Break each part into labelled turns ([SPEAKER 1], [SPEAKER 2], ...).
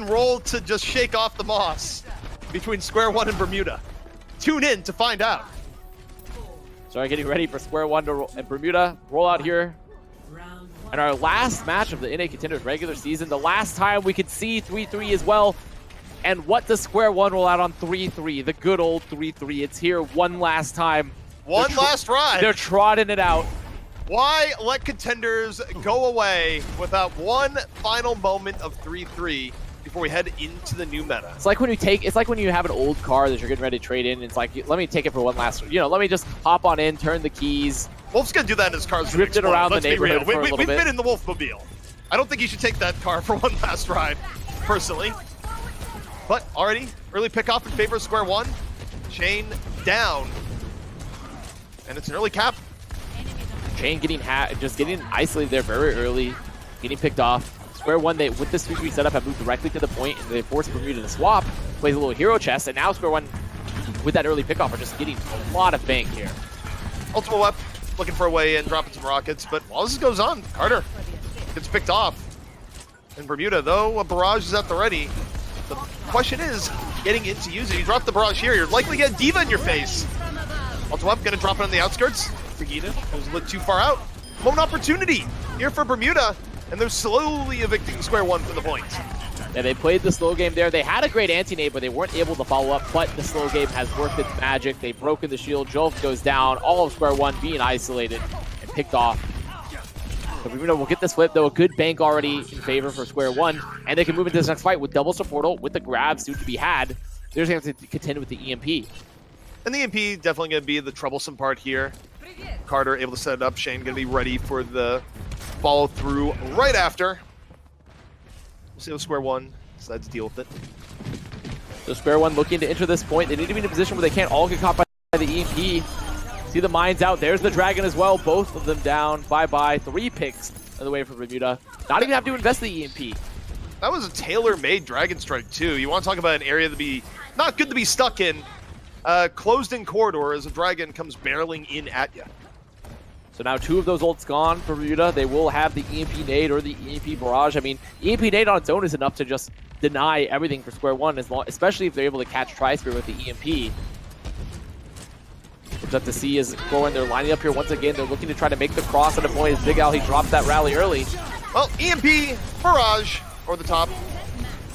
[SPEAKER 1] and roll to just shake off the moss between Square One and Bermuda. Tune in to find out.
[SPEAKER 2] So getting ready for Square One and Bermuda roll out here. And our last match of the NA Contenders regular season, the last time we could see 3-3 as well. And what does Square One roll out on 3-3? The good old 3-3. It's here one last time.
[SPEAKER 1] One last ride.
[SPEAKER 2] They're trotting it out.
[SPEAKER 1] Why let Contenders go away without one final moment of 3-3 before we head into the new meta?
[SPEAKER 2] It's like when you have an old car that you're getting ready to trade in. It's like, let me take it for one last, let me just hop on in, turn the keys.
[SPEAKER 1] Wolf's gonna do that in his car's
[SPEAKER 2] drift it around the neighborhood for a little
[SPEAKER 1] We've
[SPEAKER 2] bit.
[SPEAKER 1] been in the Wolfmobile. I don't think you should take that car for one last ride, personally. But already, early pickoff in favor of Square One. Shane down. And it's an early cap.
[SPEAKER 2] Shane getting isolated there very early, getting picked off. Square One, with this 3-3 setup, have moved directly to the point, and they force Bermuda to swap. Plays a little hero chest, and now Square One, with that early pickoff, are just getting a lot of bank here.
[SPEAKER 1] Ultimate Wep looking for a way in, dropping some rockets, but while this goes on, Carter gets picked off. And Bermuda, though, a barrage is at the ready. The question is getting into use it. You drop the barrage here, you're likely to get D.Va in your face. Ultimate Wep gonna drop it on the outskirts. Brigida goes a little too far out. Moment opportunity here for Bermuda, and they're slowly evicting Square One from the point.
[SPEAKER 2] Yeah, they played the slow game there. They had a great anti-nade, but they weren't able to follow up. But the slow game has worked its magic. They've broken the shield. Jolf goes down. All of Square One being isolated and picked off. But Bermuda will get this flip, though. A good bank already in favor for Square One. And they can move into this next fight with double supportal, with the grab soon to be had. They're just going to have to contend with the EMP.
[SPEAKER 1] And the EMP definitely going to be the troublesome part here. Carter able to set it up. Shane going to be ready for the follow through right after. We'll see how Square One decides to deal with it.
[SPEAKER 2] So Square One looking to enter this point. They need to be in a position where they can't all get caught by the EMP. See the mines out. There's the Dragon as well. Both of them down. Bye-bye. 3 picks on the way for Bermuda. Not even have to invest the EMP.
[SPEAKER 1] That was a tailor-made Dragon Strike, too. You want to talk about an area to be not good to be stuck in. Closed-in corridor as a Dragon comes barreling in at you.
[SPEAKER 2] So now 2 of those ults gone for Bermuda. They will have the EMP nade or the EMP barrage. I mean, EMP nade on its own is enough to just deny everything for Square One, especially if they're able to catch Tri-Spear with the EMP. We'll have to see as Square One, they're lining up here once again. They're looking to try to make the cross on the point as Big Al, he dropped that rally early.
[SPEAKER 1] Well, EMP, barrage, over the top.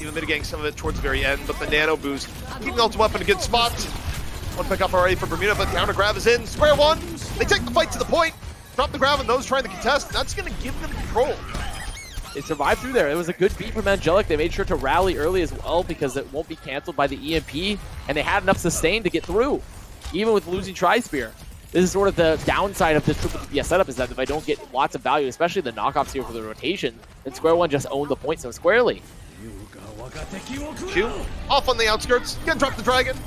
[SPEAKER 1] Even mitigating some of it towards the very end, but the nano boost. Keeping the ultimate weapon in a good spot. One pickup already for Bermuda, but counter grab is in. Square One, they take the fight to the point. Drop the grab on those trying to contest. That's going to give them control.
[SPEAKER 2] They survived through there. It was a good beat from Angelic. They made sure to rally early as well because it won't be canceled by the EMP, and they had enough sustain to get through, even with losing Tri-Spear. This is sort of the downside of this triple DPS setup, is that if I don't get lots of value, especially the knockoffs here for the rotation, then Square One just owned the point so squarely.
[SPEAKER 1] Shoot off on the outskirts. Gonna drop the Dragon.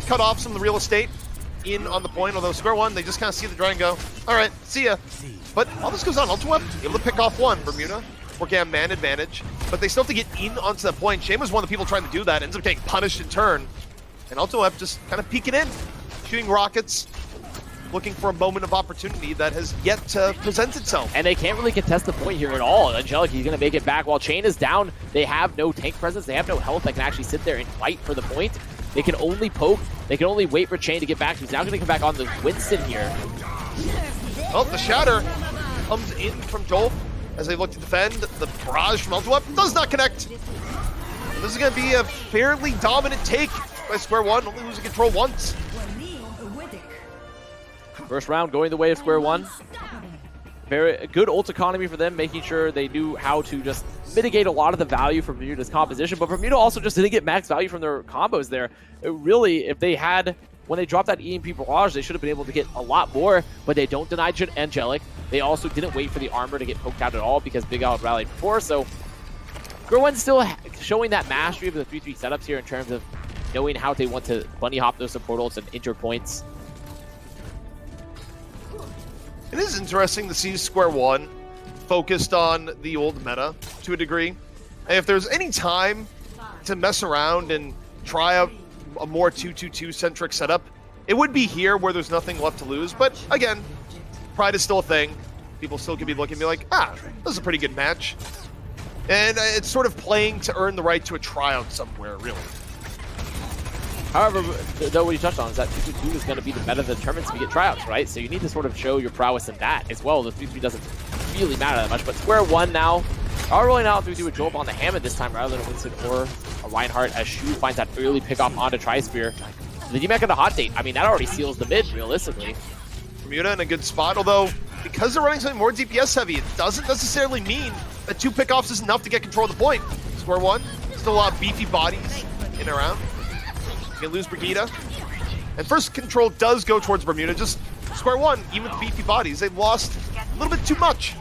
[SPEAKER 1] Cut off some of the real estate in on the point, although Square One, they just kind of see the Dragon go, all right, see ya. But all this goes on. Ultimate able to pick off one. Bermuda working on man advantage, but they still have to get in onto that point. Shane was one of the people trying to do that, ends up getting punished in turn. And Ultimate just kind of peeking in, shooting rockets, looking for a moment of opportunity that has yet to present itself.
[SPEAKER 2] And they can't really contest the point here at all. Angelic, he's going to make it back. While Chain is down, they have no tank presence. They have no health that can actually sit there and fight for the point. They can only poke. They can only wait for Chain to get back. He's now going to come back on the Winston here.
[SPEAKER 1] Oh, the Shatter comes in from Jolf as they look to defend. The barrage from Ultimate does not connect. This is going to be a fairly dominant take by Square One, only losing control once.
[SPEAKER 2] First round going the way of Square One. Very good ult economy for them, making sure they knew how to just mitigate a lot of the value from Bermuda's composition. But Bermuda also just didn't get max value from their combos there. It really, if they had, when they dropped that EMP barrage, they should have been able to get a lot more, but they don't deny Angelic. They also didn't wait for the armor to get poked out at all because Big Al had rallied before. So Square One's still showing that mastery of the 3-3 setups here in terms of knowing how they want to bunny hop those support ults and enter points.
[SPEAKER 1] It is interesting to see Square One focused on the old meta to a degree. And if there's any time to mess around and try out a more 2-2-2 centric setup, it would be here where there's nothing left to lose. But again, pride is still a thing. People still could be looking and be like, this is a pretty good match. And it's sort of playing to earn the right to a tryout somewhere, really.
[SPEAKER 2] However, though, what you touched on is that 2-2 is going to be the meta that determines if you get tryouts, right? So you need to sort of show your prowess in that as well. The 3-3 doesn't really matter that much, but square one now are rolling out 3-2 with Joel on the Hammond this time rather than a Winston or a Reinhardt as Shu finds that early pickoff onto Tri-Spear. The DMAC got a hot date. I mean, that already seals the mid, realistically.
[SPEAKER 1] Bermuda in a good spot, although because they're running something more DPS heavy, it doesn't necessarily mean that 2 pickoffs is enough to get control of the point. Square one, still a lot of beefy bodies in and around. You can lose Brigida. And first control does go towards Bermuda, just square one, even with beefy bodies, they've lost a little bit too much.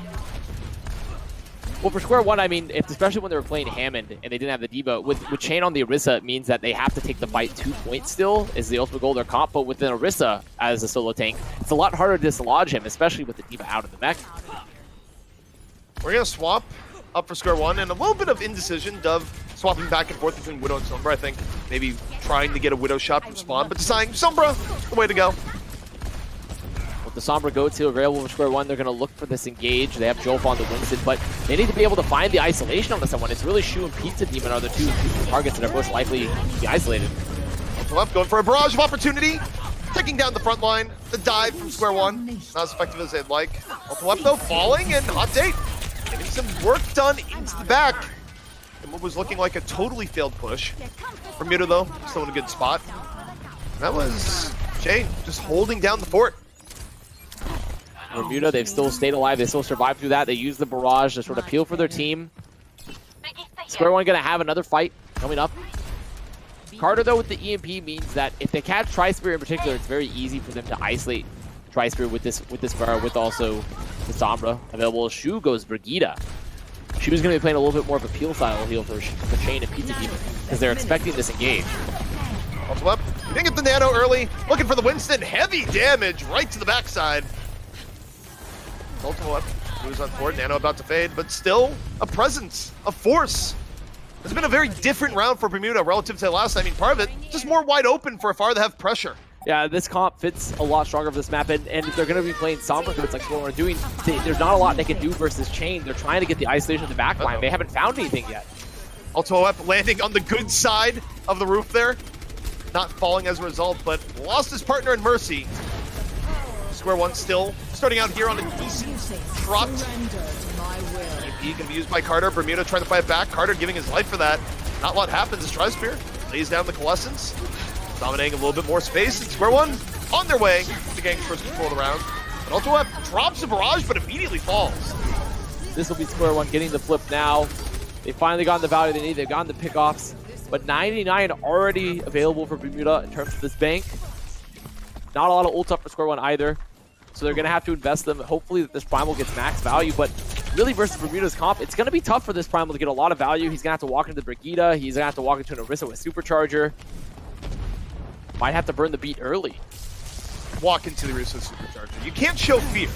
[SPEAKER 2] Well, for square one, I mean, especially when they were playing Hammond and they didn't have the Diva, with Chain on the Orisa, it means that they have to take the fight 2 points still, is the ultimate goal of their comp, but with an Orisa as a solo tank, it's a lot harder to dislodge him, especially with the Diva out of the mech.
[SPEAKER 1] We're going to swap up for square one, and a little bit of indecision. Dove swapping back and forth between Widow and Sombra, I think. Maybe trying to get a Widow shot from spawn, but deciding Sombra, the way to go.
[SPEAKER 2] With the Sombra goats here available for square one, they're going to look for this engage. They have Jolf on the Winston, but they need to be able to find the isolation onto someone. It's really Shu and Pizza Demon are the two targets that are most likely to be isolated.
[SPEAKER 1] Left going for a barrage of opportunity. Taking down the front line. The dive from square one. Not as effective as they'd like. Ultra left though, falling, and hot date. Getting some work done into the back. And what was looking like a totally failed push. Bermuda though, still in a good spot. That was Chain just holding down the fort.
[SPEAKER 2] Bermuda, they've still stayed alive. They still survived through that. They used the barrage to sort of peel for their team. Square one going to have another fight coming up. Carter, though, with the EMP means that if they catch Tri-Spear in particular, it's very easy for them to isolate Tri-Spear with this Pharah, with also the Sombra available. Shu goes Brigida. Shu's going to be playing a little bit more of a peel style heal for Chain and Pizza Demon because they're expecting this engage.
[SPEAKER 1] Also up, didn't get the nano early. Looking for the Winston. Heavy damage right to the backside. Ultimate up, moves on forward. Nano about to fade, but still a presence, a force. It's been a very different round for Bermuda relative to the last. I mean, part of it just more wide open for Afar to have pressure.
[SPEAKER 2] Yeah, this comp fits a lot stronger for this map, and if they're going to be playing Sombra, it's like what we're doing. There's not a lot they can do versus Chain. They're trying to get the isolation of the back line. They haven't found anything yet. Ultimate
[SPEAKER 1] up landing on the good side of the roof there. Not falling as a result, but lost his partner in Mercy. Square one still starting out here on a decent trot. EMP can be used by Carter. Bermuda trying to fight back. Carter giving his life for that. Not a lot happens as Tri-Spear lays down the Coalescence, dominating a little bit more space. And square one on their way to getting first control of the round. And Ultra drops a barrage, but immediately falls.
[SPEAKER 2] This will be square one getting the flip now. They finally gotten the value they need. They've gotten the pickoffs, but 99 already available for Bermuda in terms of this bank. Not a lot of ult up for square one either. So they're going to have to invest them. Hopefully that this Primal gets max value, but really versus Bermuda's comp, it's going to be tough for this Primal to get a lot of value. He's going to have to walk into the Brigida. He's going to have to walk into an Orisa with Supercharger. Might have to burn the beat early.
[SPEAKER 1] Walk into the Orisa with Supercharger. You can't show fear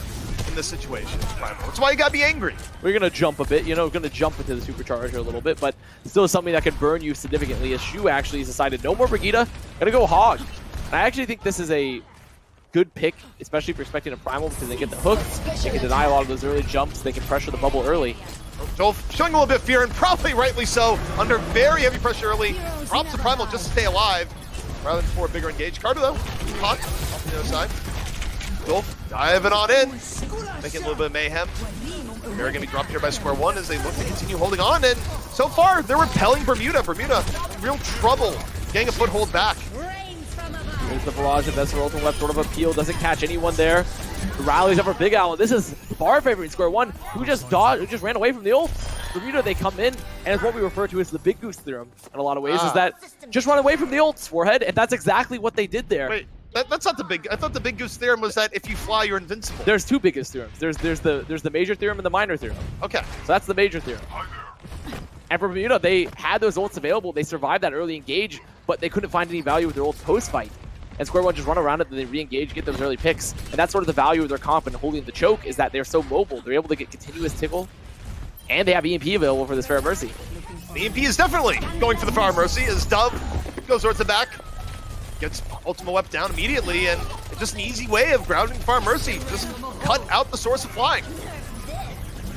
[SPEAKER 1] in this situation, Primal. That's why you got to be angry.
[SPEAKER 2] We're going to jump a bit, going to jump into the Supercharger a little bit, but still something that can burn you significantly. As Shu actually has decided no more Brigida. Going to go Hog. And I actually think this is a good pick, especially if you're expecting a Primal, because they get the hook, they can deny a lot of those early jumps, they can pressure the bubble early.
[SPEAKER 1] Joel showing a little bit of fear, and probably rightly so, under very heavy pressure early. Drops the Primal just to stay alive, rather than for a bigger engage. Carter though, hot, off the other side. Joel diving on in, making a little bit of mayhem. They're going to be dropped here by square one as they look to continue holding on, and so far, they're repelling Bermuda. Bermuda in real trouble, getting a foothold back.
[SPEAKER 2] There's the barrage of Vesper ultimate left, sort of appeal, doesn't catch anyone there. The rallies up for Big Al, and this is far favoring square one, who just dodged, who just ran away from the ult. Bermuda, they come in, and it's what we refer to as the Big Goose theorem in a lot of ways, is that just run away from the ults, Warhead, and that's exactly what they did there.
[SPEAKER 1] Wait, that's not the big, I thought the Big Goose theorem was that if you fly, you're invincible.
[SPEAKER 2] There's two biggest theorems. There's the major theorem and the minor theorem.
[SPEAKER 1] Okay.
[SPEAKER 2] So that's the major theorem. And for Bermuda, they had those ults available, they survived that early engage, but they couldn't find any value with their ult post-fight. And square one just run around it, then they re-engage, get those early picks. And that's sort of the value of their comp and holding the choke, is that they're so mobile. They're able to get continuous tickle, and they have EMP available for this Pharah Mercy.
[SPEAKER 1] The EMP is definitely going for the Pharah Mercy as Dove goes towards the back. Gets Ultima Wep down immediately, and it's just an easy way of grounding Pharah Mercy. Just cut out the source of flying.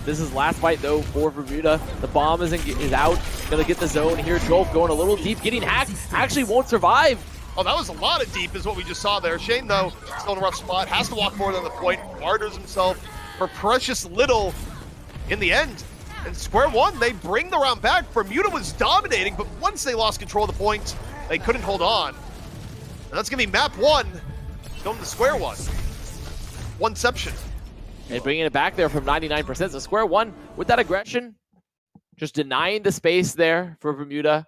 [SPEAKER 2] This is last fight though for Bermuda. The bomb is out. Gonna get the zone here. Jolf going a little deep, getting hacked. Actually won't survive.
[SPEAKER 1] Oh, that was a lot of deep is what we just saw there. Shane, though, still in a rough spot. Has to walk more than the point. Martyrs himself for precious little in the end. And square one, they bring the round back. Bermuda was dominating, but once they lost control of the point, they couldn't hold on. And that's going to be map one going to square one. Oneception.
[SPEAKER 2] And bringing it back there from 99%. So square one, with that aggression, just denying the space there for Bermuda.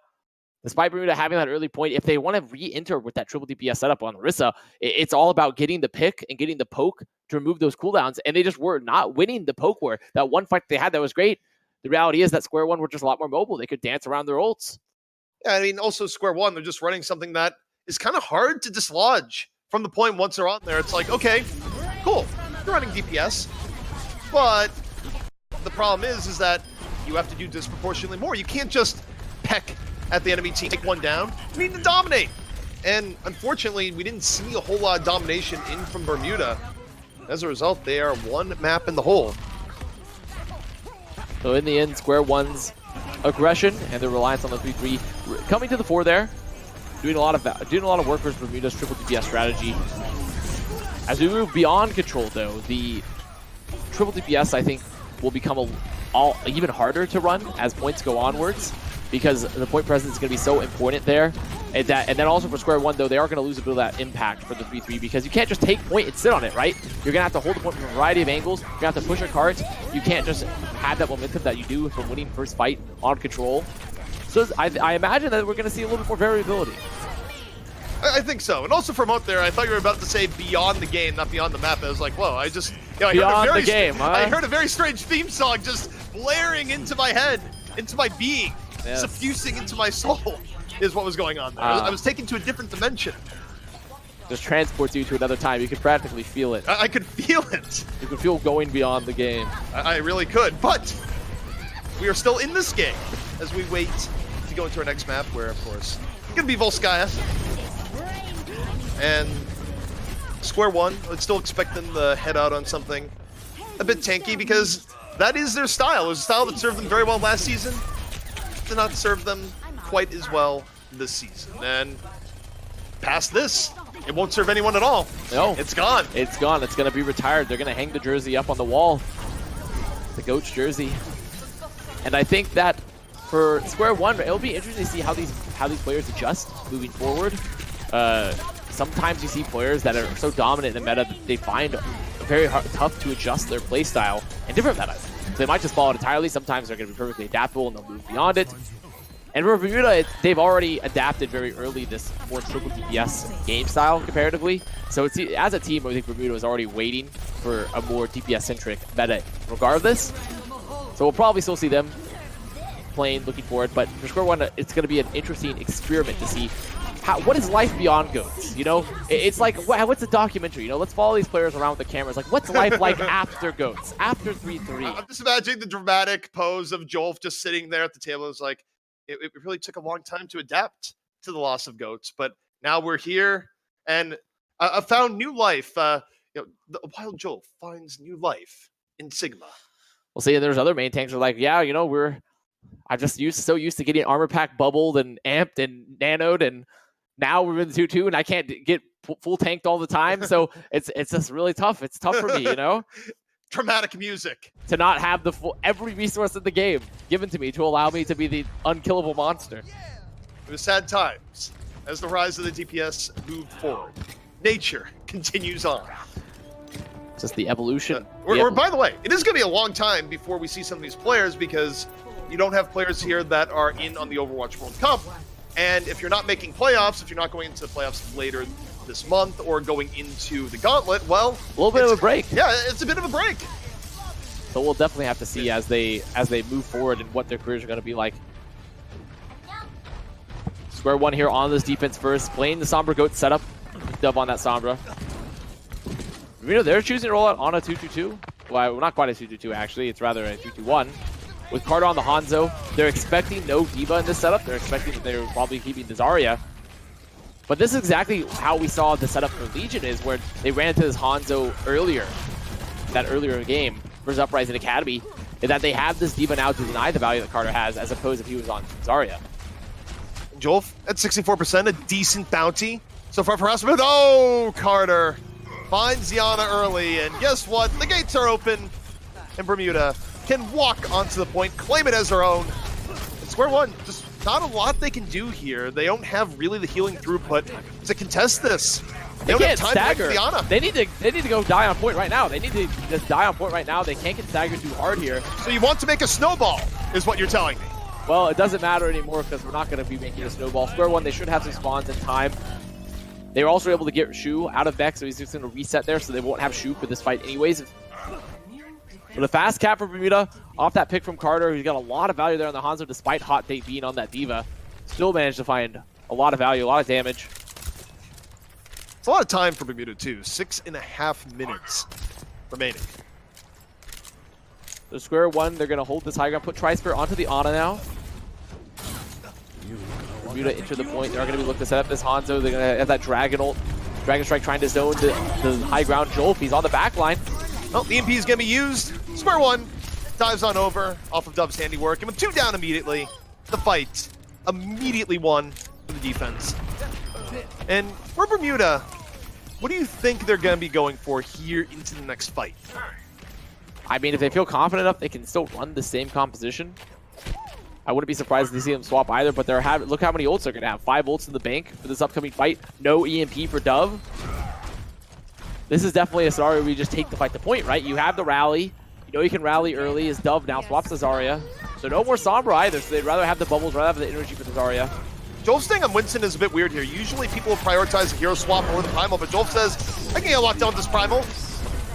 [SPEAKER 2] Despite Bermuda having that early point, if they want to re-enter with that triple DPS setup on Orisa, it's all about getting the pick and getting the poke to remove those cooldowns. And they just were not winning the poke war. That one fight they had that was great. The reality is that square one were just a lot more mobile. They could dance around their ults.
[SPEAKER 1] Yeah, I mean, also square one, they're just running something that is kind of hard to dislodge from the point once they're on there. It's like, okay, cool, you're running DPS, but the problem is that you have to do disproportionately more. You can't just peck at the enemy team, take one down. You need to dominate. And unfortunately, we didn't see a whole lot of domination in from Bermuda. As a result, they are one map in the hole.
[SPEAKER 2] So in the end, square one's aggression and their reliance on the 3-3 coming to the fore there, doing a lot of work for Bermuda's triple DPS strategy. As we move beyond control, though, the triple DPS I think will become even harder to run as points go onwards, because the point presence is going to be so important there. And then also for square one, though, they are going to lose a bit of that impact for the 3-3, because you can't just take point and sit on it, right? You're going to have to hold the point from a variety of angles. You're going to have to push your cards. You can't just have that momentum that you do from winning first fight on control. So I imagine that we're going to see a little bit more variability.
[SPEAKER 1] I think so. And also from out there, I thought you were about to say beyond the game, not beyond the map. I was like, whoa, I
[SPEAKER 2] beyond the game, huh?
[SPEAKER 1] I heard a very strange theme song just blaring into my head, into my being,
[SPEAKER 2] yes,
[SPEAKER 1] suffusing into my soul is what was going on there. I was taken to a different dimension.
[SPEAKER 2] Just transports you to another time. You can practically feel it.
[SPEAKER 1] I could feel it.
[SPEAKER 2] You can feel going beyond the game.
[SPEAKER 1] I really could, but we are still in this game as we wait to go into our next map, where, of course, it's going to be Volskaya. And square one, I'd still expect them to head out on something a bit tanky, because that is their style. It was a style that served them very well last season. Did not serve them quite as well this season. And past this, it won't serve anyone at all.
[SPEAKER 2] No.
[SPEAKER 1] It's gone.
[SPEAKER 2] It's gone. It's going to be retired. They're going to hang the jersey up on the wall. The Goats jersey. And I think that for square one, it'll be interesting to see how these players adjust moving forward. Sometimes you see players that are so dominant in the meta that they find it very tough to adjust their play style in different metas. So they might just follow it entirely. Sometimes they're going to be perfectly adaptable and they'll move beyond it. And for Bermuda, they've already adapted very early this more triple DPS game style comparatively. So it's, as a team, I think Bermuda is already waiting for a more DPS-centric meta regardless. So we'll probably still see them playing, looking forward. But for square one, it's going to be an interesting experiment to see what is life beyond Goats. You know, it's like, what's a documentary? You know, let's follow these players around with the cameras. Like, what's life like after Goats, after 3-3?
[SPEAKER 1] I'm just imagining the dramatic pose of Jolf just sitting there at the table. It's like, it really took a long time to adapt to the loss of Goats, but now we're here, and I found new life. The wild Jolf finds new life in Sigma.
[SPEAKER 2] We'll see. There's other main tanks who are like, yeah, you know, I'm just so used to getting armor pack bubbled and amped and nanoed, and now we're in the 2-2, and I can't get full tanked all the time. So it's just really tough. It's tough for me, you know.
[SPEAKER 1] Dramatic music.
[SPEAKER 2] To not have every resource in the game given to me to allow me to be the unkillable monster.
[SPEAKER 1] It was sad times as the rise of the DPS moved forward. Nature continues on.
[SPEAKER 2] Just the evolution.
[SPEAKER 1] By the way, it is going to be a long time before we see some of these players, because you don't have players here that are in on the Overwatch World Cup. And if you're not making playoffs, if you're not going into the playoffs later this month or going into the gauntlet, well,
[SPEAKER 2] a little bit of a break.
[SPEAKER 1] Yeah, it's a bit of a break.
[SPEAKER 2] So we'll definitely have to see as they move forward and what their careers are going to be like. Square one here on this defense first, playing the Sombra Goat setup. Dub on that Sombra. You know, they're choosing to roll out on a 2-2-2. Well, not quite a 2-2-2 actually. It's rather a 3-2-1. With Carter on the Hanzo, they're expecting no D.Va in this setup. They're expecting that they're probably keeping the Zarya. But this is exactly how we saw the setup for Legion is, where they ran into this Hanzo earlier, that earlier game versus Uprising Academy. is that they have this D.Va now to deny the value that Carter has, as opposed if he was on Zarya.
[SPEAKER 1] Jolf at 64%, a decent bounty. So far for Rasmus. Oh, Carter finds Yana early, and guess what? The gates are open, and Bermuda can walk onto the point, claim it as their own. Square one, just not a lot they can do here. They don't have really the healing throughput to contest this. They don't have time
[SPEAKER 2] stagger.
[SPEAKER 1] to Yana.
[SPEAKER 2] They need to go die on point right now. They need to just die on point right now. They can't get staggered too hard here.
[SPEAKER 1] So you want to make a snowball, is what you're telling me.
[SPEAKER 2] Well, it doesn't matter anymore because we're not going to be making a snowball. Square one, they should have some spawns in time. They were also able to get Shu out of Vex, so he's just going to reset there, so they won't have Shu for this fight anyways. But a fast cap for Bermuda, off that pick from Carter, who's got a lot of value there on the Hanzo, despite Hot Date being on that D.Va. Still managed to find a lot of value, a lot of damage.
[SPEAKER 1] It's a lot of time for Bermuda, too. 6.5 minutes remaining.
[SPEAKER 2] So Square one, they're going to hold this high ground, put Tri-Spear onto the Ana now. Bermuda enter the point. They're going to be looking to set up this Hanzo. They're going to have that Dragon ult. Dragon Strike trying to zone the high ground. Jolf, he's on the back line.
[SPEAKER 1] Well, the EMP is going to be used. Square one dives on over off of Dove's handiwork. And with 2 down immediately, the fight immediately won for the defense. And for Bermuda, what do you think they're going to be going for here into the next fight?
[SPEAKER 2] I mean, if they feel confident enough, they can still run the same composition. I wouldn't be surprised to see them swap either, but look how many ults they're going to have. 5 ults in the bank for this upcoming fight. No EMP for Dove. This is definitely a scenario where you just take the fight to point, right? You have the rally. You know you can rally early as Dove now swaps to Zarya. So no more Sombra either, so they'd rather have the bubbles, rather have the energy for the Zarya.
[SPEAKER 1] Jolf's thing on Winston is a bit weird here. Usually people will prioritize the hero swap over the Primal, but Jolf says, I can get locked down with this Primal.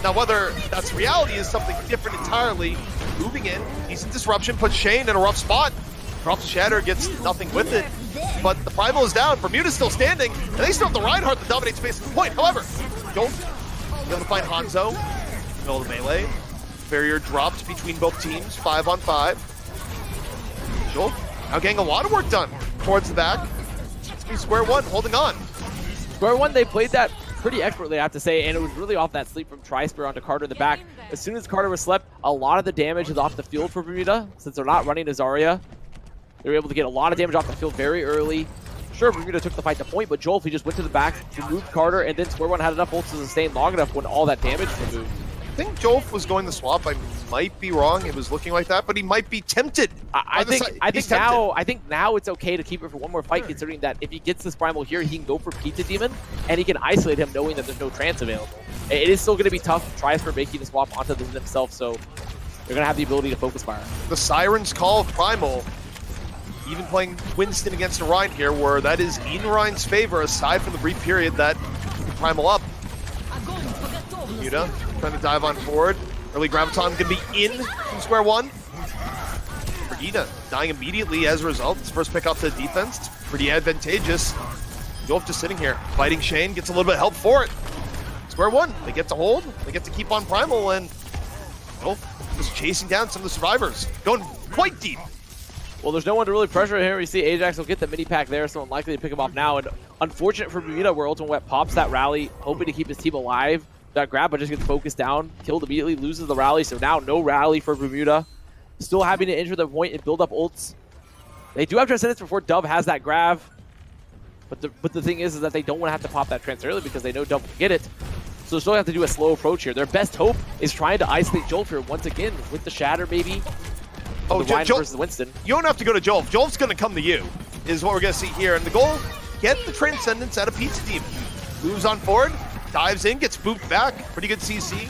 [SPEAKER 1] Now whether that's reality is something different entirely. Moving in, decent disruption, puts Shane in a rough spot. Drops the Shatter, gets nothing with it. But the Primal is down, Bermuda's still standing, and they still have the Reinhardt that dominates space at the point. However, Jolf able to find Hanzo, middle of the melee. Barrier dropped between both teams, 5 on 5. Jolf now getting a lot of work done towards the back. It's be Square one holding on.
[SPEAKER 2] Square one, they played that pretty expertly, I have to say, and it was really off that sleep from Tri-Spear onto Carter in the back. As soon as Carter was slept, a lot of the damage is off the field for Bermuda, since they're not running a Zarya. They were able to get a lot of damage off the field very early. Sure, Bermuda took the fight to point, but Jolf, he just went to the back, removed Carter, and then Square one had enough ults to sustain long enough when all that damage was removed.
[SPEAKER 1] I think Jolf was going to swap. I might be wrong. It was looking like that, but he might be tempted.
[SPEAKER 2] I think now it's okay to keep it for one more fight, considering that if he gets this Primal here, he can go for Pizza Demon, and he can isolate him knowing that there's no trance available. It is still going to be tough. Tries for making the swap onto themselves, so they're going to have the ability to focus fire.
[SPEAKER 1] The Siren's Call of Primal, even playing Winston against Orion here, where that is in Orion's favor, aside from the brief period that Primal up. Bermuda trying to dive on forward. Early Graviton going to be in from Square one. Brigida dying immediately as a result. His first pick off to the defense. It's pretty advantageous. Jolf just sitting here, fighting Shane, gets a little bit of help for it. Square one, they get to hold, they get to keep on Primal, and Jolf just chasing down some of the survivors, going quite deep.
[SPEAKER 2] Well, there's no one to really pressure here. We see Ajax will get the mini pack there, so unlikely to pick him off now. And unfortunate for Bermuda, where Ultimate Wet pops that rally, hoping to keep his team alive. That grab, but just gets focused down, killed immediately, loses the rally. So now no rally for Bermuda. Still having to enter the point and build up ults. They do have Transcendence before Dove has that grab. But the thing is that they don't want to have to pop that trance early because they know Dove will get it. So they still have to do a slow approach here. Their best hope is trying to isolate Jolf here once again with the Shatter maybe.
[SPEAKER 1] Oh,
[SPEAKER 2] the Ryan versus Winston.
[SPEAKER 1] You don't have to go to Jolf. Jolf's going to come to you, is what we're going to see here. And the goal, get the Transcendence out of Pizza Team. Moves on forward, dives in, gets booped back. Pretty good CC.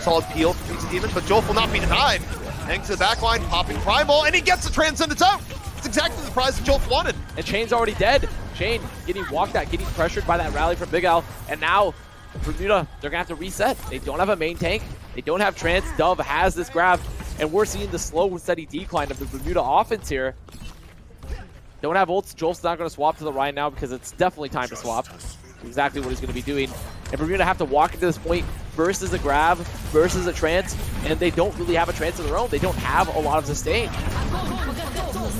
[SPEAKER 1] Solid peel for Pizza Demon, but Jolf will not be denied. Hangs to the back line, popping Primal, and he gets the Transcendence out. It's exactly the prize that Jolf wanted.
[SPEAKER 2] And Shane's already dead. Shane getting walked at, getting pressured by that rally from Big Al. And now, Bermuda, they're going to have to reset. They don't have a main tank. They don't have Trance. Dove has this grab. And we're seeing the slow and steady decline of the Bermuda offense here. Don't have ults. Jolf's not going to swap to the Ryan now because it's definitely time to swap. Exactly what he's going to be doing. And Bermuda have to walk into this point versus a grab, versus a trance, and they don't really have a trance of their own. They don't have a lot of sustain.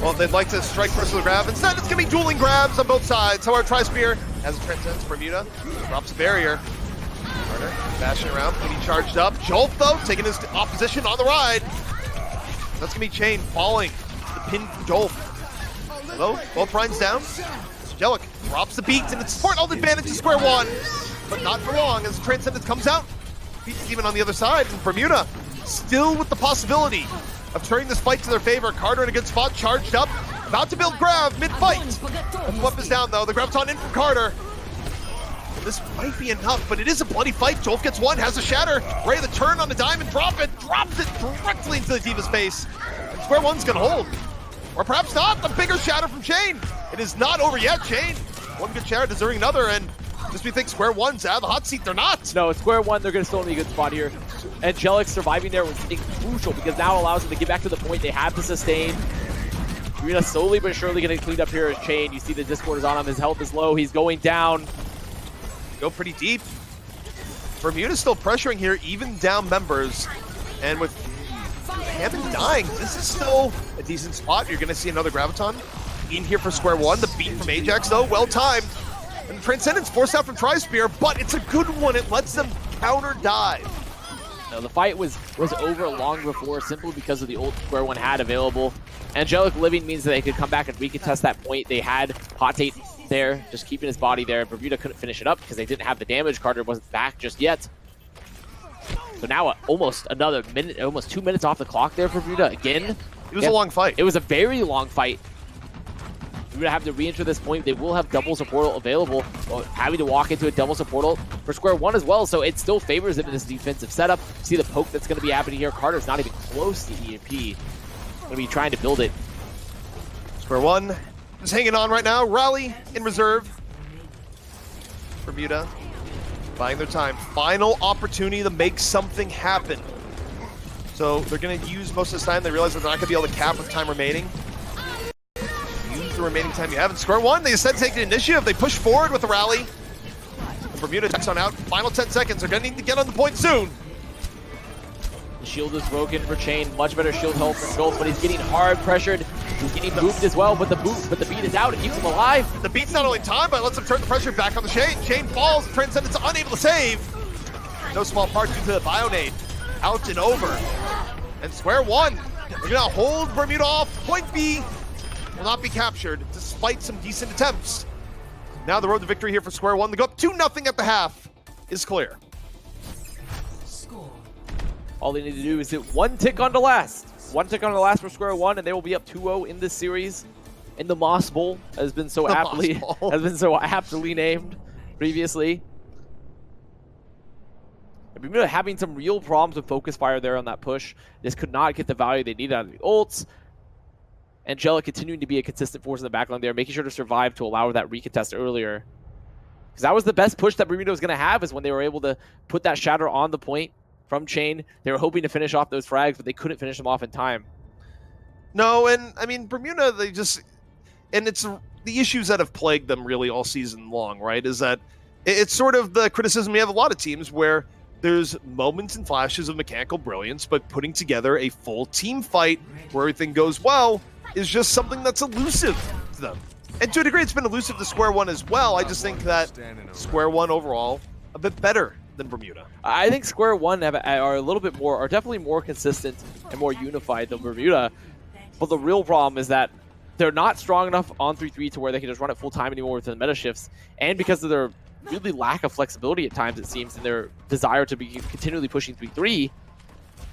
[SPEAKER 1] Well, they'd like to strike first with a grab. Instead, it's going to be dueling grabs on both sides. However, Tri-Spear has a Transcendence. Bermuda drops a barrier. Carter bashing around, pretty charged up. Jolt, though, taking his opposition on the ride. That's going to be Chain falling. The pin from Jolt. Although, both Rhines down. Jellic drops the beat, and it's Fortnite advantage to square one. But not for long, as Transcendence comes out. Beat's even on the other side, and Bermuda still with the possibility of turning this fight to their favor. Carter in a good spot, charged up. About to build Grav mid-fight. Flip is down, though. The Graviton in from Carter. This might be enough, but it is a bloody fight. Jolf gets one, has a shatter. Ray the turn on the diamond, drops it directly into the Diva's face. And square one's gonna hold. Or perhaps not, the bigger shatter from Chain. It is not over yet, Chain. One good shatter deserving another, and just we think square one's out of the hot seat, they're not.
[SPEAKER 2] No, square one, they're gonna still be in a good spot here. Angelic surviving there was crucial because now allows them to get back to the point. They have to sustain. Bermuda slowly but surely getting cleaned up here as Chain. You see the Discord is on him, his health is low, he's going down.
[SPEAKER 1] Go pretty deep. Bermuda's still pressuring here, even down members. And with Hammond dying, this is still a decent spot. You're gonna see another Graviton in here for square one. The beat from Ajax though, well timed. And Transcendence forced out from Tri-Spear, but it's a good one. It lets them counter dive.
[SPEAKER 2] No, the fight was over long before simply because of the old square one had available. Angelic living means that they could come back and recontest that point. They had Hot Tate there, just keeping his body there. Bermuda couldn't finish it up because they didn't have the damage. Carter wasn't back just yet. So now almost another minute, almost 2 minutes off the clock there for Bermuda again.
[SPEAKER 1] It was a long fight.
[SPEAKER 2] It was a very long fight. Bermuda have to re-enter this point. They will have double support available. Having to walk into a double support for square one as well, so it still favors them in this defensive setup. See the poke that's going to be happening here. Carter's not even close to EMP. Going to be trying to build it.
[SPEAKER 1] Square one is hanging on right now. Rally in reserve. Bermuda buying their time. Final opportunity to make something happen. So they're going to use most of this time. They realize they're not going to be able to cap with time remaining. Use the remaining time you have. And square one, they instead take the initiative. They push forward with the rally. Bermuda takes on out. Final 10 seconds. They're going to need to get on the point soon.
[SPEAKER 2] The shield is broken for Chain. Much better shield health for Gold, but he's getting hard pressured. He's getting booped as well, but the beat is out. It keeps him alive.
[SPEAKER 1] The beat's not only time, but it lets him turn the pressure back on the Chain. Chain falls. Transcendence unable to save. No small part due to the Bionade. Out and over. And square one. They're going to hold Bermuda off. Point B will not be captured, despite some decent attempts. Now the road to victory here for square one. They go up 2-0 at the half. Is clear.
[SPEAKER 2] All they need to do is hit one tick on the last. One tick on the last for square one, and they will be up 2-0 in this series. In the Moss Bowl, has been so aptly named previously. Bermuda having some real problems with focus fire there on that push. This could not get the value they need out of the ults. Angelic continuing to be a consistent force in the backline there, making sure to survive to allow that recontest earlier. Because that was the best push that Bermuda was going to have, is when they were able to put that shatter on the point from Chain. They were hoping to finish off those frags, but they couldn't finish them off in time.
[SPEAKER 1] No, and I mean, Bermuda, they just, and it's the issues that have plagued them really all season long, right? Is that it's sort of the criticism we have a lot of teams where there's moments and flashes of mechanical brilliance, but putting together a full team fight where everything goes well is just something that's elusive to them. And to a degree, it's been elusive to square one as well. I just think that square one overall a bit better than Bermuda.
[SPEAKER 2] I think square one are a little bit more, are definitely more consistent and more unified than Bermuda. But the real problem is that they're not strong enough on 3-3 to where they can just run it full time anymore with the meta shifts. And because of their really lack of flexibility at times, it seems, and their desire to be continually pushing 3-3,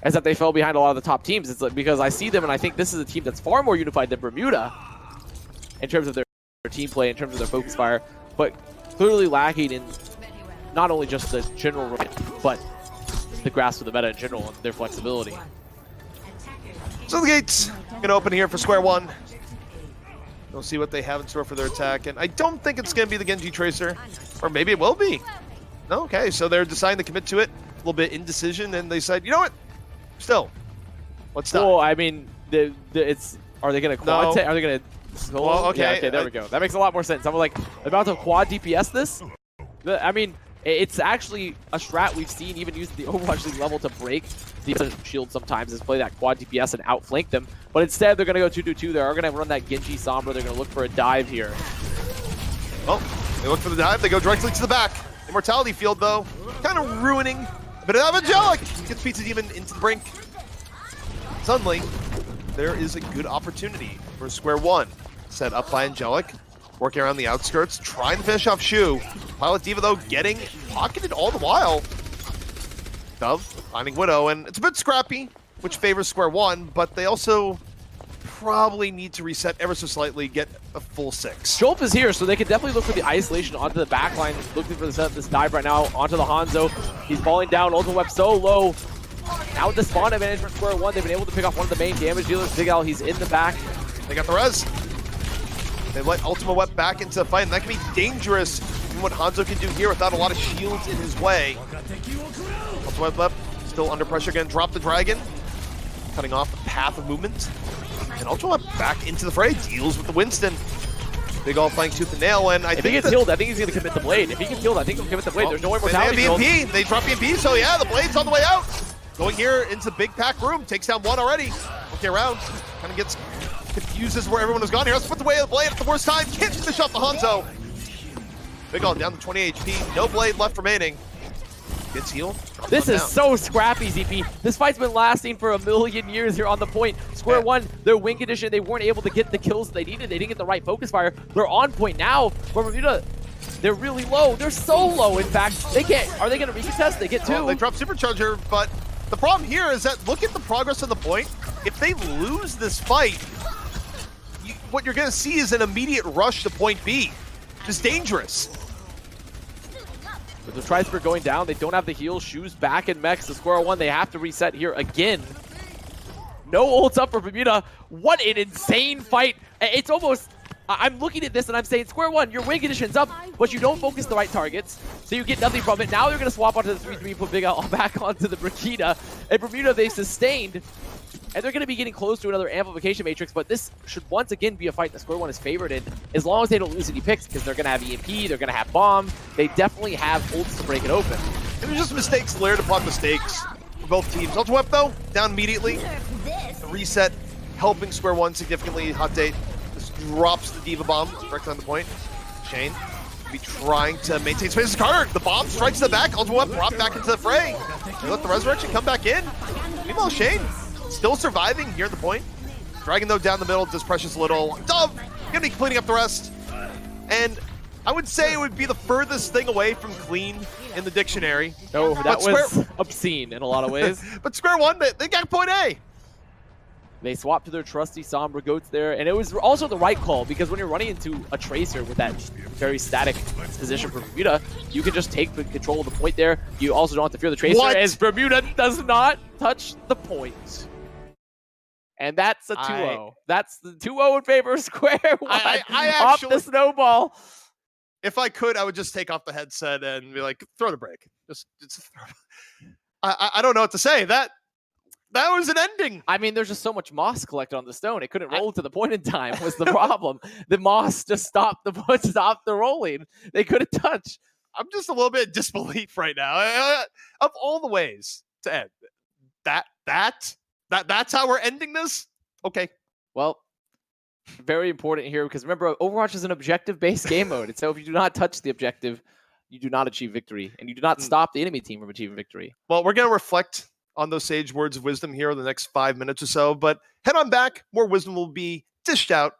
[SPEAKER 2] is that they fell behind a lot of the top teams. It's like, because I see them and I think this is a team that's far more unified than Bermuda in terms of their team play, in terms of their focus fire, but clearly lacking in not only just the general, but the grasp of the meta in general and their flexibility.
[SPEAKER 1] So the gate's gonna open here for square one. We'll see what they have in store for their attack, and I don't think it's gonna be the Genji Tracer, or maybe it will be. No, okay, so they're deciding to commit to it, a little bit indecision, and they said, you know what? Still, let's stop.
[SPEAKER 2] Well, I mean, are they gonna quad?
[SPEAKER 1] No.
[SPEAKER 2] Are they gonna?
[SPEAKER 1] Well, okay.
[SPEAKER 2] Yeah, okay, there we go. That makes a lot more sense. I'm like about to quad DPS this. I mean, it's actually a strat we've seen even using the Overwatch League level to break the shield sometimes, is play that quad DPS and outflank them. But instead, they're going to go 2-2-2. They are going to run that Genji Sombra. They're going to look for a dive here.
[SPEAKER 1] Well, they look for the dive. They go directly to the back. Immortality Field, though, kind of ruining a bit of Angelic. Gets Pizza Demon into the brink. Suddenly, there is a good opportunity for Square One. Set up by Angelic, working around the outskirts, trying to finish off Shu. Pilot Diva, though, getting pocketed all the while. Dove finding Widow, and it's a bit scrappy, which favors Square One, but they also probably need to reset ever so slightly, get a full 6.
[SPEAKER 2] Jolp is here, so they can definitely look for the isolation onto the backline. Looking for this dive right now onto the Hanzo. He's falling down, Ultimate Web so low. Now with the spawn advantage for Square One, they've been able to pick off one of the main damage dealers. Big Al, he's in the back.
[SPEAKER 1] They got the res. They let Ultima Web back into the fight, and that can be dangerous from what Hanzo can do here without a lot of shields in his way. Ultima Web still under pressure, gonna drop the dragon, cutting off the path of movement. And Ultima Web back into the fray, deals with the Winston. Big Al playing tooth and nail, and
[SPEAKER 2] if he gets healed, I think he's gonna commit the blade. If he gets healed, I think he'll commit the blade. There's no immortality.
[SPEAKER 1] They have EMP, they drop EMP, so yeah, the blade's on the way out. Going here into the big pack room, takes down one already. Looking around, kind of gets confused as where everyone has gone here. Let's put the way of the blade at the worst time. Can't finish off the Hanzo. Big Al down to 20 HP, no blade left remaining. Gets healed.
[SPEAKER 2] This is so scrappy, ZP. This fight's been lasting for a million years here on the point. Square One, their win condition, they weren't able to get the kills they needed. They didn't get the right focus fire. They're on point now. But Bermuda, they're really low. They're so low, in fact. They can't. Are they going to recontest? They get 2.
[SPEAKER 1] Well, they drop Supercharger, but the problem here is that look at the progress on the point. If they lose this fight, what you're going to see is an immediate rush to point B. Just dangerous.
[SPEAKER 2] With the Tri-Spur going down, they don't have the heal. Shoes back in mechs. The Square One, they have to reset here again. No ults up for Bermuda. What an insane fight. It's almost, I'm looking at this and I'm saying, Square One, your win condition's up, but you don't focus the right targets, so you get nothing from it. Now they're going to swap onto the 3-3, put Big Al back onto the Brakita. And Bermuda, they sustained, and they're going to be getting close to another amplification matrix, but this should once again be a fight that Square One is favored in, as long as they don't lose any picks, because they're going to have EMP, they're going to have Bomb. They definitely have ults to break it open.
[SPEAKER 1] And there's just mistakes layered upon mistakes for both teams. Ultra Web, though, down immediately. The reset helping Square One significantly. Hot Date just drops the Diva Bomb directly on the point. Shane will be trying to maintain space as Carter. The bomb strikes the back. Ultra Web brought back into the fray. They let the Resurrection come back in. Meanwhile, Shane still surviving here at the point. Dragon, though, down the middle, does precious little. Dove gonna be cleaning up the rest. And I would say it would be the furthest thing away from clean in the dictionary.
[SPEAKER 2] No, that was obscene in a lot of ways.
[SPEAKER 1] But Square One, they got point A.
[SPEAKER 2] They swapped to their trusty Sombra Goats there, and it was also the right call, because when you're running into a Tracer with that very static position for Bermuda, you can just take the control of the point there. You also don't have to fear the Tracer, as Bermuda does not touch the point. And that's a 2-0. That's the 2-0 in favor of Square One.
[SPEAKER 1] I
[SPEAKER 2] actually, off the snowball.
[SPEAKER 1] If I could, I would just take off the headset and be like, throw the break. Just throw. I don't know what to say. That was an ending.
[SPEAKER 2] I mean, there's just so much moss collected on the stone. It couldn't roll to the point in time was the problem. The moss just stopped the rolling. They couldn't touch.
[SPEAKER 1] I'm just a little bit in disbelief right now. Of all the ways to end, that's how we're ending this? Okay.
[SPEAKER 2] Well, very important here, because remember, Overwatch is an objective-based game mode. And so if you do not touch the objective, you do not achieve victory. And you do not stop the enemy team from achieving victory.
[SPEAKER 1] Well, we're going to reflect on those sage words of wisdom here in the next 5 minutes or so. But head on back. More wisdom will be dished out